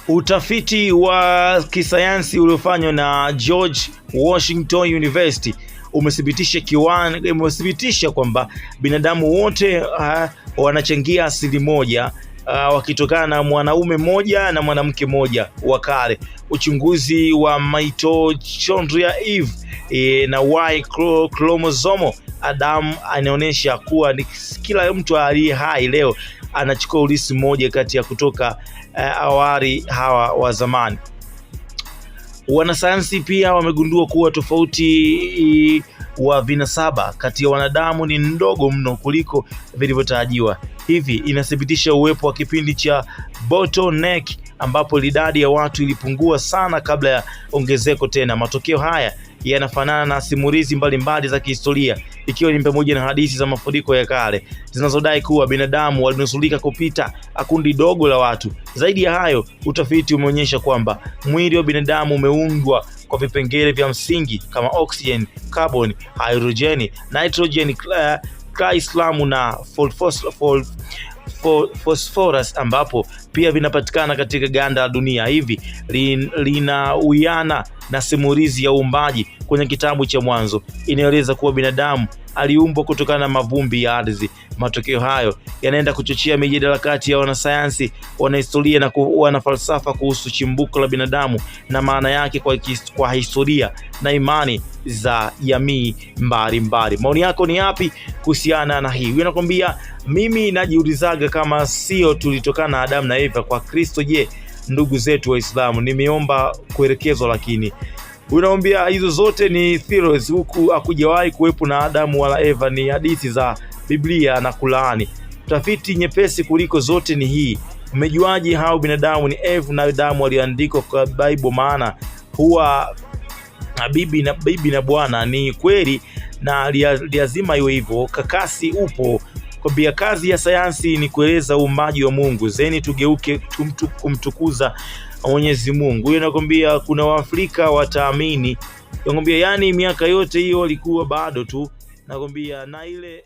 Utafiti wa kisayansi uliofanywa na George Washington University umethibitisha kwamba binadamu wote wanachangia asili moja, wakitokana na mwanaume mmoja na mwanamke mmoja wa kale. Uchunguzi wa mitochondria Eve na Y chromosomo Adam anaonyesha kuwa kila mtu aliye hai leo anachukua urithi mmoja kati ya kutoka awali hawa wa zamani. Wanasayansi pia wamegundua kuwa tofauti wa vinasaba kati ya wanadamu ni ndogo mno kuliko vilivyotarajiwa. Hivi inathibitisha uwepo wa kipindi cha bottleneck ambapo idadi ya watu ilipungua sana kabla ya ongezeko tena. Matokeo haya yanafanana na simulizi mbalimbali za kihistoria, ikiwa ni pamoja na hadithi za mafuriko ya kale zinazodai kuwa binadamu walinusurika kupita kundi dogo la watu. Zaidi ya hayo, utafiti umeonyesha kwamba mwili wa binadamu umeundwa kwa vipengele vya msingi kama oxygen, carbon, hydrogen, nitrogen, calcium na phosphorus ambapo pia vinapatikana katika ganda la dunia. Hivi linawiana na simulizi ya uumbaji kwenye kitabu cha Mwanzo inaeleza kuwa binadamu aliumbwa kutokana na mavumbi ya ardhi. Matokeo hayo yanaenda kuchochea mijadala kati ya wanasayansi, wanahistoria na wanafalsafa kuhusu chimbuko la binadamu na maana yake kwa historia na imani za jamii mbalimbali. Maoni yako ni yapi kuhusiana na hii? Nakwambia mimi najiulizaga kama sio tulitokana na Adam na Eva kwa Kristo, je, ndugu zetu Waislamu? Nimeomba kuelekezwa, lakini unaambia hizo zote ni theories, huku hakujawahi kuwepo na Adamu wala Eva, ni hadithi za Biblia na Qur'ani. Tafiti nyepesi kuliko zote ni hii: umejuaje hao binadamu ni Eva na Adamu waliandikwa kwa Bible? Maana huwa bibi na bwana. Ni kweli na lazima iwe hivyo. Kakasi upo kwambia kazi ya sayansi ni kueleza uumbaji wa Mungu, zeni tugeuke kumtukuza Mwenyezi Mungu. Huyo nakwambia kuna Waafrika wataamini. Nakwambia yani miaka yote hiyo walikuwa bado tu, nakwambia na ile